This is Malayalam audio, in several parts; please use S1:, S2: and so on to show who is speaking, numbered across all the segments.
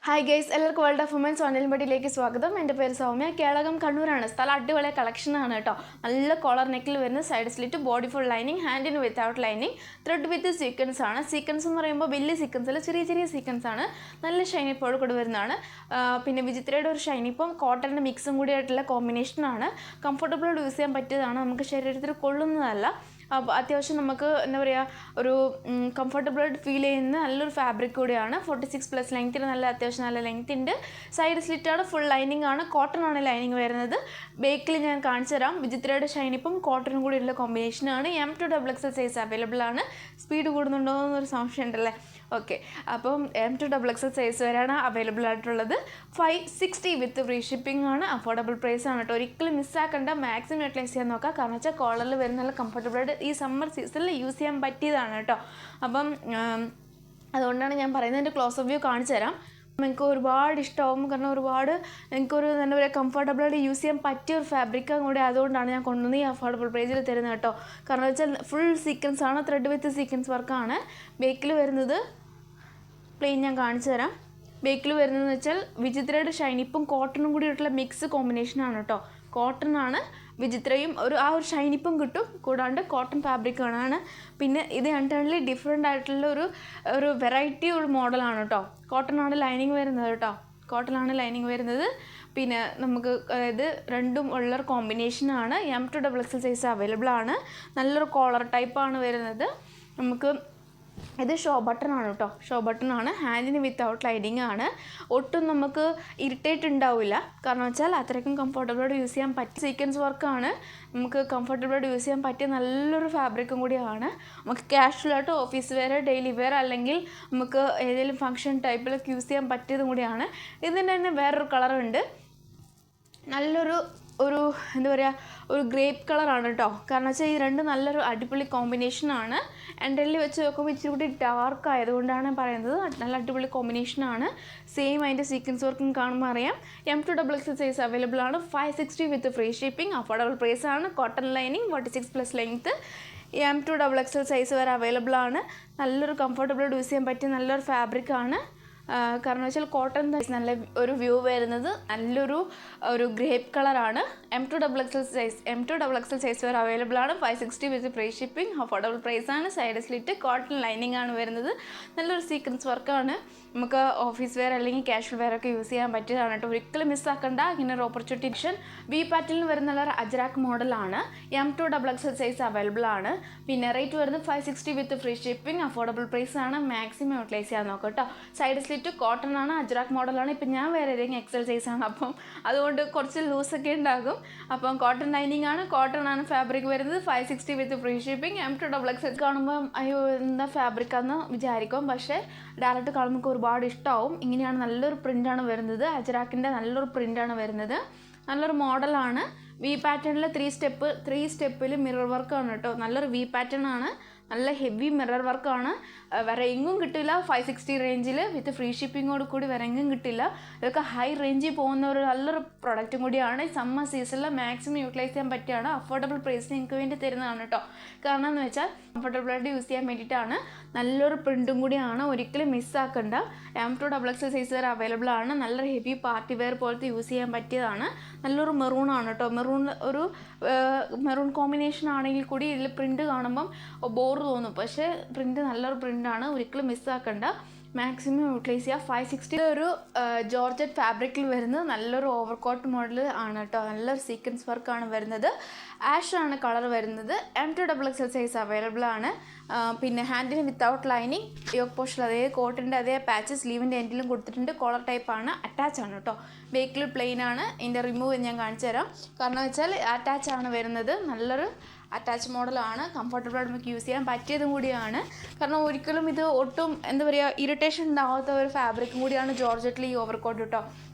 S1: ഹായ് ഗൈസ്, എല്ലാവർക്കും വേൾഡ് ഓഫ് വുമൻസ് ഓൺലൈൻപടിയിലേക്ക് സ്വാഗതം. എൻ്റെ പേര് സൗമ്യ. കേളകം കണ്ണൂരാണ്. സ്ഥലം അടിപൊളിയ കളക്ഷനാണ് കേട്ടോ. നല്ല കോളർ നെക്കിൽ വരുന്ന side slit, body full lining, ഹാൻഡിന് without lining, thread with sequence ആണ്. സീക്വൻസ് എന്ന് പറയുമ്പോൾ വലിയ സീക്വൻസ് അല്ല, ചെറിയ ചെറിയ സീക്വൻസ് ആണ്. നല്ല ഷൈനി ഇപ്പോൾ കൂടെ വരുന്നതാണ്. പിന്നെ വിചിത്രയുടെ ഒരു ഷൈനി ഇപ്പം കോട്ടൻ്റെ മിക്സും കൂടി ആയിട്ടുള്ള കോമ്പിനേഷനാണ്. കംഫർട്ടബിളായിട്ട് യൂസ് ചെയ്യാൻ പറ്റിയതാണ്. നമുക്ക് ശരീരത്തിൽ കൊള്ളുന്നതല്ല. അപ്പോൾ അത്യാവശ്യം നമുക്ക് എന്താ പറയുക, ഒരു കംഫർട്ടബിളായിട്ട് ഫീൽ ചെയ്യുന്ന നല്ലൊരു ഫാബ്രിക് കൂടിയാണ്. 46+ ലെങ്ത്തിന് നല്ല അത്യാവശ്യം നല്ല ലെങ്ത് ഉണ്ട്. സൈഡ് സ്ലിറ്റാണ്, ഫുൾ ലൈനിങ് ആണ്, കോട്ടൺ ആണ് ലൈനിങ് വരുന്നത്. ബേക്കിൽ ഞാൻ കാണിച്ചു തരാം. വിചിത്രയുടെ ഷൈനിപ്പം കോട്ടനും കൂടി ഉള്ള കോമ്പിനേഷനാണ്. M2XX സൈസ് അവൈലബിൾ ആണ്. സ്പീഡ് കൂടുന്നുണ്ടോ എന്നൊരു സംശയം ഉണ്ടല്ലേ. ഓക്കെ, അപ്പം M2XX സൈസ് വരെയാണ് അവൈലബിൾ ആയിട്ടുള്ളത്. 560 വിത്ത് ഫ്രീ ഷിപ്പിംഗ് ആണ്. അഫോർഡബിൾ പ്രൈസ് ആണ് കേട്ടോ. ഒരിക്കലും മിസ്സാക്കണ്ട, മാക്സിമം യൂട്ടിലൈസ് ചെയ്യാൻ നോക്കാം. കാരണം വെച്ചാൽ കോളറിൽ വരുന്ന നല്ല കംഫർട്ടബിളായിട്ട് ഈ സമ്മർ സീസണിൽ യൂസ് ചെയ്യാൻ പറ്റിയതാണ് കേട്ടോ. അപ്പം അതുകൊണ്ടാണ് ഞാൻ പറയുന്നത്. എൻ്റെ ക്ലോസ് വ്യൂ കാണിച്ചു തരാം. എനിക്ക് ഒരുപാട് ഇഷ്ടമാവും. കാരണം ഒരുപാട് എനിക്കൊരു എന്താ പറയുക, കംഫർട്ടബിളായിട്ട് യൂസ് ചെയ്യാൻ പറ്റിയ ഒരു ഫാബ്രിക്കും കൂടി അതുകൊണ്ടാണ് ഞാൻ കൊണ്ടുവന്ന് ഈ അഫോർഡബിൾ പ്രൈസിൽ തരുന്നത് കേട്ടോ. കാരണം വെച്ചാൽ ഫുൾ സീക്വൻസ് ആണ്, ത്രെഡ് വിത്ത് സീക്വൻസ് വർക്കാണ്. ബേക്കിൽ വരുന്നത് പ്ലെയിൻ ഞാൻ കാണിച്ചു തരാം. ബേക്കിൽ വരുന്നതെന്ന് വെച്ചാൽ വിചിത്രയുടെ ഷൈനിപ്പും കോട്ടണും കൂടിയിട്ടുള്ള മിക്സ് കോമ്പിനേഷനാണ് കേട്ടോ. കോട്ടൺ ആണ് വിചിത്രയും ഒരു ഷൈനിപ്പും കിട്ടും, കൂടാണ്ട് കോട്ടൺ ഫാബ്രിക്കാണ്. പിന്നെ ഇത് രണ്ടും ഡിഫറെൻ്റ് ആയിട്ടുള്ള ഒരു വെറൈറ്റി ഒരു മോഡലാണ് കേട്ടോ. കോട്ടൺ ആണ് ലൈനിങ് വരുന്നത് കേട്ടോ. കോട്ടൺ ലൈനിങ് വരുന്നത്. പിന്നെ നമുക്ക് അതായത് രണ്ടും ഉള്ളൊരു കോമ്പിനേഷനാണ്. M2XX സൈസ് അവൈലബിൾ ആണ്. നല്ലൊരു കോളർ ടൈപ്പാണ് വരുന്നത്. നമുക്ക് ഇത് ഷോ ബട്ടൺ ആണ് കേട്ടോ. ഷോ ബട്ടൺ ആണ്. ഹാൻഡിന് വിത്തൗട്ട് ലൈനിങ് ആണ്. ഒട്ടും നമുക്ക് ഇറിറ്റേറ്റ് ഉണ്ടാവില്ല. കാരണം വെച്ചാൽ അത്രയ്ക്കും കംഫർട്ടബിളായിട്ട് യൂസ് ചെയ്യാൻ പറ്റിയ സീക്വൻസ് വർക്കാണ്. നമുക്ക് കംഫർട്ടബിളായിട്ട് യൂസ് ചെയ്യാൻ പറ്റിയ നല്ലൊരു ഫാബ്രിക്കും കൂടിയാണ്. നമുക്ക് കാഷ്വലായിട്ട് ഓഫീസ് വെയർ, ഡെയിലി വെയർ അല്ലെങ്കിൽ നമുക്ക് ഏതെങ്കിലും ഫംഗ്ഷൻ ടൈപ്പിലൊക്കെ യൂസ് ചെയ്യാൻ പറ്റിയതും കൂടിയാണ്. ഇതിൻ്റെ തന്നെ വേറൊരു കളറുണ്ട്. നല്ലൊരു എന്താ പറയുക, ഒരു ഗ്രേപ്പ് കളറാണ് കേട്ടോ. കാരണം വെച്ചാൽ ഈ രണ്ട് നല്ലൊരു അടിപൊളി കോമ്പിനേഷനാണ്. എൻ്റെ വെച്ച് നോക്കുമ്പോൾ ഇച്ചിരി കൂടി ഡാർക്ക് ആയതുകൊണ്ടാണ് പറയുന്നത്. നല്ല അടിപൊളി കോമ്പിനേഷനാണ്. സെയിം അതിൻ്റെ സീക്വൻസ് വർക്കും കാണുമ്പോൾ അറിയാം. M2XX സൈസ് അവൈലബിൾ ആണ്. 560 with free shipping. Affordable price ആണ്. Cotton lining, 46+ length. M2XX size വരെ അവൈലബിൾ ആണ്. നല്ലൊരു കംഫർട്ടബിളായിട്ട് യൂസ് ചെയ്യാൻ പറ്റിയ നല്ലൊരു ഫാബ്രിക്കാണ്. കാരണം വെച്ചാൽ കോട്ടൺ നല്ല ഒരു വ്യൂ വരുന്നത് നല്ലൊരു ഗ്രേപ്പ് കളറാണ്. M2XX സൈസ് വരെ അവൈലബിൾ ആണ്. 560 with free shipping. Affordable price ആണ്. സൈഡ് സ്ലിറ്റ്, കോട്ടൺ ലൈനിങ് ആണ് വരുന്നത്. നല്ലൊരു സീക്വൻസ് വർക്കാണ്. നമുക്ക് ഓഫീസ് വെയർ അല്ലെങ്കിൽ കാഷ്വൽ വെയർ ഒക്കെ യൂസ് ചെയ്യാൻ പറ്റിയതാണ് കേട്ടോ. ഒരിക്കലും മിസ്സാക്കണ്ട ഇങ്ങനെ ഒരു ഓപ്പർച്യൂണിറ്റി. വി പാറ്റേണിൽ വരുന്ന ഒരു അജ്രാക്ക് മോഡലാണ്. M2XX സൈസ് അവൈലബിൾ ആണ്. പിന്നെ റേറ്റ് വരുന്നത് 560 with free shipping. Affordable price ആണ്. മാക്സിമം യൂട്ടിലൈസ് ചെയ്യാൻ നോക്കാം കേട്ടോ. സൈഡ് സ്ലിറ്റ് കോട്ടൺ ആണ്, അജ്രാക്ക് മോഡലാണ്. ഇപ്പം ഞാൻ വേറെ ഏതെങ്കിലും എക്സൽ സൈസ് ആണ്, അപ്പം അതുകൊണ്ട് കുറച്ച് ലൂസൊക്കെ ഉണ്ടാകും. അപ്പം കോട്ടൺ ലൈനിങ് ആണ്, കോട്ടൺ ആണ് ഫാബ്രിക് വരുന്നത്. 560 വിത്ത് ഫ്രീ ഷിപ്പിംഗ്. M2XX കാണുമ്പോൾ അയ്യോ എന്താ ഫാബ്രിക്കാന്ന് വിചാരിക്കും, പക്ഷേ ഡയറക്റ്റ് കാണുമ്പോൾ ഒരുപാട് ഇഷ്ടമാവും. ഇങ്ങനെയാണ് നല്ലൊരു പ്രിൻ്റാണ് വരുന്നത്. അജ്രാക്കിൻ്റെ നല്ലൊരു പ്രിൻ്റാണ് വരുന്നത്. നല്ലൊരു മോഡലാണ്. വി പാറ്റേണിൽ 3 സ്റ്റെപ്പിൽ മിറർ വർക്കാണ് കേട്ടോ. നല്ലൊരു വി പാറ്റേൺ ആണ്. നല്ല ഹെവി മിറർ വർക്കാണ്. വേറെ എങ്ങും കിട്ടില്ല 560 റേഞ്ചിൽ. വിത്ത് ഫ്രീ ഷിപ്പിങ്ങോട് കൂടി വേറെ എങ്ങും കിട്ടില്ല. ഇതൊക്കെ ഹൈ റേഞ്ചിൽ പോകുന്ന ഒരു നല്ലൊരു പ്രൊഡക്റ്റും കൂടിയാണ്. സമ്മർ സീസണിൽ മാക്സിമം യൂട്ടിലൈസ് ചെയ്യാൻ പറ്റിയാണ്. അഫോർഡബിൾ പ്രൈസിന് നിങ്ങൾക്ക് വേണ്ടി തരുന്നതാണ് കേട്ടോ. കാരണം എന്ന് വെച്ചാൽ കംഫർട്ടബിളായിട്ട് യൂസ് ചെയ്യാൻ വേണ്ടിയിട്ടാണ്. നല്ലൊരു പ്രിൻറ്റും കൂടിയാണ്. ഒരിക്കലും മിസ്സാക്കണ്ട. M2XX സൈസ് വരെ അവൈലബിൾ ആണ്. നല്ലൊരു ഹെവി പാർട്ടി വെയർ പോലത്തെ യൂസ് ചെയ്യാൻ പറ്റിയതാണ്. നല്ലൊരു മെറൂൺ ആണ് കേട്ടോ. മെറൂൺ കോമ്പിനേഷൻ ആണെങ്കിൽ കൂടി ഇതിൽ പ്രിൻറ്റ് കാണുമ്പം ബോർ തോന്നും, പക്ഷേ പ്രിൻറ്റ് നല്ലൊരു പ്രിൻ്റാണ്. ഒരിക്കലും മിസ്സാക്കണ്ട, മാക്സിമം യൂട്ടിലൈസ് ചെയ്യുക. 560 ഒരു ജോർജറ്റ് ഫാബ്രിക്കിൽ വരുന്നത് നല്ലൊരു ഓവർകോട്ട് മോഡൽ ആണ് കേട്ടോ. നല്ലൊരു സീക്വൻസ് വർക്കാണ് വരുന്നത്. ആഷ് ആണ് കളർ വരുന്നത്. M2XX സൈസ് അവൈലബിൾ ആണ്. പിന്നെ ഹാൻഡിന് വിത്തൗട്ട് ലൈനിങ്, യോക്ക് പോർഷൻ അതേ കോട്ടിൻ്റെ അതേ പാച്ച് സ്ലീവിൻ്റെ എൻഡിലും കൊടുത്തിട്ടുണ്ട്. കോളർ ടൈപ്പാണ്. അറ്റാച്ച് ആണ് കേട്ടോ. ബേക്കിൽ പ്ലെയിൻ ആണ്. ഇതിൻ്റെ റിമൂവ് ഞാൻ കാണിച്ചു തരാം. കാരണം വെച്ചാൽ അറ്റാച്ച് ആണ് വരുന്നത്. നല്ലൊരു അറ്റാച്ച് മോഡലാണ്. കംഫർട്ടബിളായിട്ട് നമുക്ക് യൂസ് ചെയ്യാൻ പറ്റിയതും കൂടിയാണ്. കാരണം ഒരിക്കലും ഇത് ഒട്ടും എന്താ പറയുക, ഇറിറ്റേഷൻ ഉണ്ടാവാത്ത ഒരു ഫാബ്രിക്കും കൂടിയാണ് ജോർജറ്റിൽ ഈ ഓവർകോട്ട് കേട്ടോ.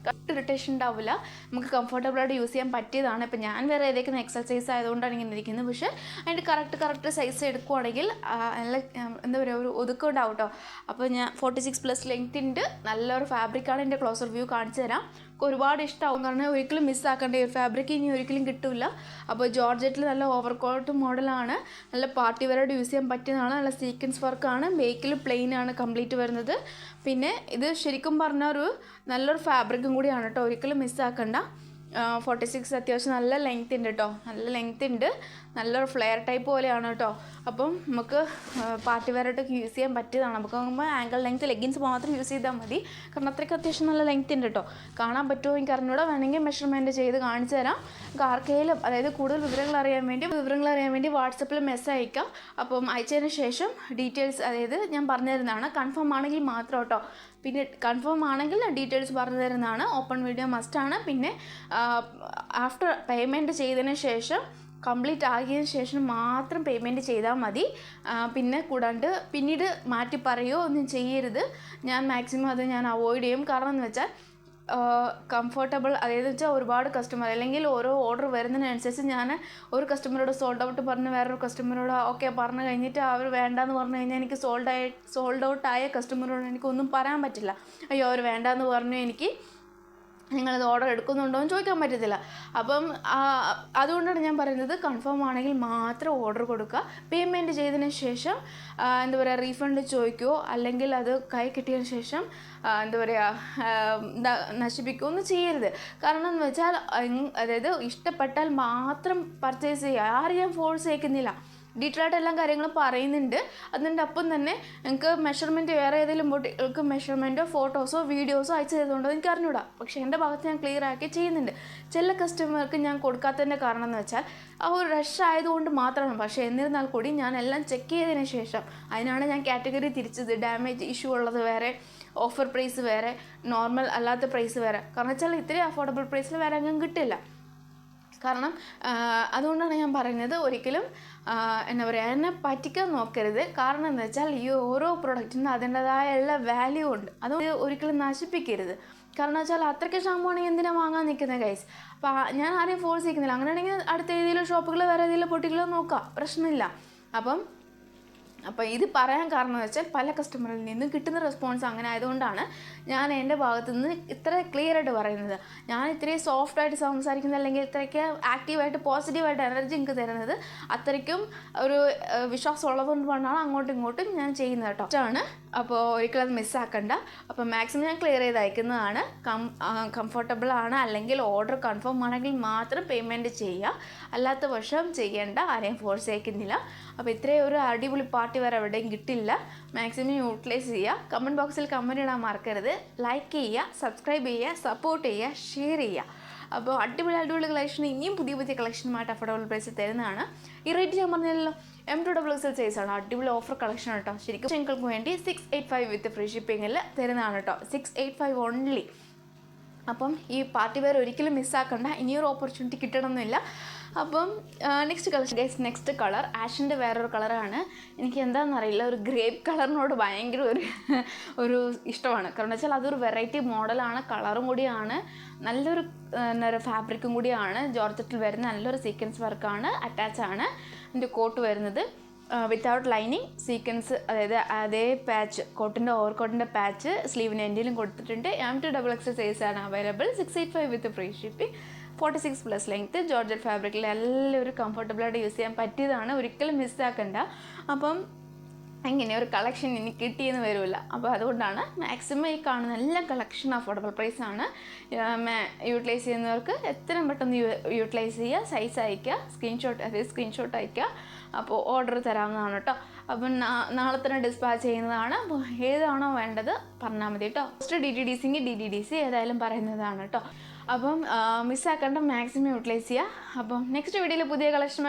S1: ഇറിറ്റേഷൻ ഉണ്ടാവില്ല. നമുക്ക് കംഫർട്ടബിളായിട്ട് യൂസ് ചെയ്യാൻ പറ്റിയതാണ്. ഇപ്പം ഞാൻ വേറെ ഏതൊക്കെ എക്സൽ സൈസ് ആയതുകൊണ്ടാണ് ഇങ്ങനെ ഇരിക്കുന്നത്. പക്ഷേ അതിൻ്റെ കറക്റ്റ് സൈസ് എടുക്കുവാണെങ്കിൽ നല്ല എന്താ പറയുക, ഒരു ഒതുക്കം ഉണ്ടാവും കേട്ടോ. അപ്പോൾ ഞാൻ 46+ ലെങ്ത് ഉണ്ട്. നല്ലൊരു ഫാബ്രിക്കാണ്. എൻ്റെ ക്ലോസർ വ്യൂ കാണിച്ചു തരാം. ഒരുപാട് ഇഷ്ടമാവും. കാരണം ഒരിക്കലും മിസ്സാക്കേണ്ട ഈ ഒരു ഫാബ്രിക് ഇനി ഒരിക്കലും കിട്ടില്ല. അപ്പോൾ ജോർജറ്റിൽ നല്ല ഓവർകോട്ട് മോഡലാണ്, നല്ല പാർട്ടി വെയറായിട്ട് യൂസ് ചെയ്യാൻ പറ്റിയതാണ്. നല്ല സീക്വൻസ് വർക്കാണ്, ബേക്കിൽ പ്ലെയിൻ ആണ് കംപ്ലീറ്റ് വരുന്നത്. പിന്നെ ഇത് ശരിക്കും പറഞ്ഞാൽ ഒരു നല്ലൊരു ഫാബ്രിക്കും കൂടിയാണ് കേട്ടോ, ഒരിക്കലും മിസ്സാക്കണ്ട. 46 അത്യാവശ്യം നല്ല ലെങ്ത് ഉണ്ട് കേട്ടോ, നല്ല ലെങ്ത് ഉണ്ട്, നല്ലൊരു ഫ്ലെയർ ടൈപ്പ് പോലെയാണ് കേട്ടോ. അപ്പം നമുക്ക് പാർട്ടി വെയറായിട്ടൊക്കെ യൂസ് ചെയ്യാൻ പറ്റിയതാണ്. നമുക്ക് നോക്കുമ്പോൾ ആങ്കിൾ ലെങ്ത് ലെഗിൻസ് മാത്രം യൂസ് ചെയ്താൽ മതി, കാരണം അത്രയ്ക്ക് അത്യാവശ്യം നല്ല ലെങ്ത് ഉണ്ട് കേട്ടോ. കാണാൻ പറ്റുമോ എനിക്ക് അറിഞ്ഞൂടെ, വേണമെങ്കിൽ മെഷർമെൻറ്റ് ചെയ്ത് കാണിച്ചു തരാം. ആർക്കെങ്കിലും അതായത് കൂടുതൽ വിവരങ്ങൾ അറിയാൻ വേണ്ടി വാട്സപ്പിൽ മെസ്സേജ് അയക്കാം. അപ്പം അയച്ചതിന് ശേഷം ഡീറ്റെയിൽസ് അതായത് ഞാൻ പറഞ്ഞു തരുന്നതാണ്. കൺഫേം ആണെങ്കിൽ മാത്രം കേട്ടോ, പിന്നെ കൺഫേം ആണെങ്കിൽ ഡീറ്റെയിൽസ് പറഞ്ഞു തരുന്നതാണ്. ഓപ്പൺ വീഡിയോ മസ്റ്റാണ്. പിന്നെ ആഫ്റ്റർ പേയ്മെൻറ്റ് ചെയ്തതിന് ശേഷം കംപ്ലീറ്റ് ആകിയതിന് ശേഷം മാത്രം പേയ്മെൻറ്റ് ചെയ്താൽ മതി. പിന്നെ കൂടാണ്ട് പിന്നീട് മാറ്റി പറയുകയോ ഒന്നും ചെയ്യരുത്. ഞാൻ മാക്സിമം അത് ഞാൻ അവോയ്ഡ് ചെയ്യും. കാരണം എന്ന് വെച്ചാൽ കംഫർട്ടബിൾ അതായത് വെച്ചാൽ ഒരുപാട് കസ്റ്റമർ അല്ലെങ്കിൽ ഓരോ ഓർഡർ വരുന്നതിനനുസരിച്ച് ഞാൻ ഒരു കസ്റ്റമറോട് സോൾഡ് ഔട്ട് പറഞ്ഞ് വേറൊരു കസ്റ്റമറോട് ഓക്കെ പറഞ്ഞു കഴിഞ്ഞിട്ട് അവർ വേണ്ടാന്ന് പറഞ്ഞു കഴിഞ്ഞാൽ എനിക്ക് സോൾഡ് ഔട്ട് ആയ കസ്റ്റമറോട് എനിക്കൊന്നും പറയാൻ പറ്റില്ല. അയ്യോ അവർ വേണ്ടാന്ന് പറഞ്ഞു, എനിക്ക് നിങ്ങളത് ഓർഡർ എടുക്കുന്നുണ്ടോ എന്ന് ചോദിക്കാൻ പറ്റത്തില്ല. അപ്പം അതുകൊണ്ടാണ് ഞാൻ പറയുന്നത് കൺഫേം ആണെങ്കിൽ മാത്രം ഓർഡർ കൊടുക്കുക. പേയ്മെൻറ്റ് ചെയ്തതിന് ശേഷം എന്താ പറയുക റീഫണ്ട് ചോദിക്കുകയോ അല്ലെങ്കിൽ അത് കൈ കിട്ടിയതിന് ശേഷം എന്താ പറയുക നശിപ്പിക്കുകയൊന്നും ചെയ്യരുത്. കാരണം എന്ന് വെച്ചാൽ അതായത് ഇഷ്ടപ്പെട്ടാൽ മാത്രം പർച്ചേസ് ചെയ്യുക. ആരും ഞാൻ ഫോഴ്സ് ചെയ്യിക്കുന്നില്ല, ഡീറ്റെയിൽ ആയിട്ട് എല്ലാ കാര്യങ്ങളും പറയുന്നുണ്ട്. അതിൻ്റെ ഒപ്പം തന്നെ എനിക്ക് മെഷർമെൻറ്റ് വേറെ ഏതെങ്കിലും ബോട്ടികൾക്ക് മെഷർമെൻറ്റോ ഫോട്ടോസോ വീഡിയോസോ അയച്ചു തരുന്നുണ്ടോ എനിക്ക് അറിഞ്ഞൂടാ. പക്ഷേ എൻ്റെ ഭാഗത്ത് ഞാൻ ക്ലിയർ ആക്കി ചെയ്യുന്നുണ്ട്. ചില കസ്റ്റമർക്ക് ഞാൻ കൊടുക്കാത്തതിൻ്റെ കാരണം എന്ന് വെച്ചാൽ ആ ഒരു റഷ് ആയതുകൊണ്ട് മാത്രമാണ്. പക്ഷേ എന്നിരുന്നാൽ കൂടി ഞാൻ എല്ലാം ചെക്ക് ചെയ്തതിന് ശേഷം അതിനാണ് ഞാൻ കാറ്റഗറി തിരിച്ചത്. ഡാമേജ് ഇഷ്യൂ ഉള്ളത് വേറെ, ഓഫർ പ്രൈസ് വേറെ, നോർമൽ അല്ലാത്ത പ്രൈസ് വേറെ. കാരണം വെച്ചാൽ ഇത്രയും അഫോർഡബിൾ പ്രൈസിൽ വേറെ അങ്ങും കിട്ടില്ല. കാരണം അതുകൊണ്ടാണ് ഞാൻ പറയുന്നത് ഒരിക്കലും എന്താ പറയുക എന്നെ പറ്റിക്കാൻ നോക്കരുത്. കാരണം എന്ന് വെച്ചാൽ ഈ ഓരോ പ്രൊഡക്റ്റിനും അതിൻ്റെതായ എല്ലാ വാല്യൂ ഉണ്ട്, അത് ഒരിക്കലും നശിപ്പിക്കരുത്. കാരണം വെച്ചാൽ അത്രയ്ക്ക് ക്ഷാമമാണെങ്കിൽ എന്തിനാണ് വാങ്ങാൻ നിൽക്കുന്നത് ഗൈസ്. അപ്പോൾ ഞാൻ ആരെയും ഫോഴ്സ് ചെയ്യുന്നില്ല. അങ്ങനെയാണെങ്കിൽ അടുത്ത ഏതെങ്കിലും ഷോപ്പുകൾ വേറെ ഏതെങ്കിലും പൊട്ടികളോ നോക്കാം, പ്രശ്നമില്ല. അപ്പോൾ ഇത് പറയാൻ കാരണം എന്ന് വെച്ചാൽ പല കസ്റ്റമറിൽ നിന്നും കിട്ടുന്ന റെസ്പോൺസ് അങ്ങനെ ആയതുകൊണ്ടാണ് ഞാൻ എൻ്റെ ഭാഗത്തു നിന്ന് ഇത്ര ക്ലിയർ ആയിട്ട് പറയുന്നത്. ഞാൻ ഇത്രയും സോഫ്റ്റായിട്ട് സംസാരിക്കുന്നത് അല്ലെങ്കിൽ ഇത്രയ്ക്ക് ആക്റ്റീവായിട്ട് പോസിറ്റീവായിട്ട് എനർജി എനിക്ക് തരുന്നത് അത്രയ്ക്കും ഒരു വിശ്വാസം ഉള്ളതുകൊണ്ടാണ് അങ്ങോട്ടും ഇങ്ങോട്ടും ഞാൻ ചെയ്യുന്നത് കേട്ടോ. ആണ് അപ്പോൾ ഒരിക്കലും അത് മിസ്സാക്കണ്ട. അപ്പോൾ മാക്സിമം ഞാൻ ക്ലിയർ ചെയ്ത് അയക്കുന്നതാണ്. കംഫർട്ടബിൾ ആണ് അല്ലെങ്കിൽ ഓർഡർ കൺഫേം ആണെങ്കിൽ മാത്രം പേയ്മെൻറ്റ് ചെയ്യുക, അല്ലാത്ത പക്ഷം ചെയ്യേണ്ട, ആരെയും ഫോഴ്സ് അയക്കുന്നില്ല. അപ്പോൾ ഇത്രയും ഒരു അടിപൊളി പാർട്ടി വേറെ എവിടെയും കിട്ടില്ല. മാക്സിമം യൂട്ടിലൈസ് ചെയ്യുക. കമൻറ്റ് ബോക്സിൽ കമൻറ്റ് ഇടാൻ മറക്കരുത്. ലൈക്ക് ചെയ്യുക, സബ്സ്ക്രൈബ് ചെയ്യുക, സപ്പോർട്ട് ചെയ്യുക, ഷെയർ ചെയ്യുക. അപ്പോൾ അടിപൊളി കളക്ഷൻ ഇനിയും പുതിയ കളക്ഷനുമായിട്ട് അഫോർഡബിൾ പ്രൈസിൽ തരുന്നതാണ്. ഈ റേറ്റ് ഞാൻ പറഞ്ഞല്ലോ M2XL സൈസാണ്. അടിപൊളി ഓഫർ കളക്ഷൻ കേട്ടോ. ശരിക്കും നിങ്ങൾക്ക് വേണ്ടി 685 വിത്ത് ഫ്രീ ഷിപ്പിങ്ങിൽ തരുന്നതാണ് കേട്ടോ. 685 ഓൺലി. അപ്പം ഈ പാർട്ടി വെയർ ഒരിക്കലും മിസ്സാക്കണ്ട. ഇനിയൊരു ഓപ്പർച്യൂണിറ്റി കിട്ടണമെന്നില്ല. അപ്പം നെക്സ്റ്റ് കളർ നെക്സ്റ്റ് കളർ ആഷിൻ്റെ വേറൊരു കളറാണ്. എനിക്ക് എന്താണെന്നറിയില്ല, ഒരു ഗ്രേപ്പ് കളറിനോട് ഭയങ്കര ഒരു ഇഷ്ടമാണ്. കാരണം വെച്ചാൽ അതൊരു വെറൈറ്റി മോഡലാണ്, കളറും കൂടിയാണ്, നല്ലൊരു എന്താ പറയുക ഫാബ്രിക്കും കൂടിയാണ്. ജോർജറ്റിൽ വരുന്ന നല്ലൊരു സീക്വൻസ് വർക്കാണ്, അറ്റാച്ചാണ് എൻ്റെ കോട്ട് വരുന്നത്. വിത്തൗട്ട് ലൈനിങ് സീക്വൻസ്, അതായത് അതേ പാച്ച് കോട്ടിൻ്റെ ഓവർകോട്ടിൻ്റെ പാച്ച് സ്ലീവിന് എൻഡിലും കൊടുത്തിട്ടുണ്ട്. M2XL സൈസാണ് അവൈലബിൾ. 685 വിത്ത് ഫ്രീ ഷിപ്പിംഗ്. 46+ ലെങ്ത്ത്. ജോർജറ്റ് ഫാബ്രിക്കിൽ എല്ലാവരും കംഫർട്ടബിളായിട്ട് യൂസ് ചെയ്യാൻ പറ്റിയതാണ്, ഒരിക്കലും മിസ്സാക്കണ്ട. അപ്പം ഇങ്ങനെ ഒരു കളക്ഷൻ ഇനി കിട്ടിയെന്ന് വരില്ല. അപ്പോൾ അതുകൊണ്ടാണ് മാക്സിമം ഈ കാണുന്ന എല്ലാ കളക്ഷൻ അഫോർഡബിൾ പ്രൈസാണ്. യൂട്ടിലൈസ് ചെയ്യുന്നവർക്ക് എത്രയും പെട്ടെന്ന് യൂട്ടിലൈസ് ചെയ്യുക, സൈസ് അയയ്ക്കുക, സ്ക്രീൻഷോട്ട് അയയ്ക്കുക. അപ്പോൾ ഓർഡർ തരാവുന്നതാണ് കേട്ടോ. അപ്പം നാളെ തന്നെ ഡിസ്പാച്ച് ചെയ്യുന്നതാണ്. അപ്പോൾ ഏതാണോ വേണ്ടത് പറഞ്ഞാൽ മതി കേട്ടോ. ഫസ്റ്റ് DTDC ഏതായാലും പറയുന്നതാണ് കേട്ടോ. അപ്പം മിസ്സാക്കേണ്ട, മാക്സിമം യൂട്ടിലൈസ് ചെയ്യുക. അപ്പം നെക്സ്റ്റ് വീഡിയോയിൽ പുതിയ കളക്ഷൻ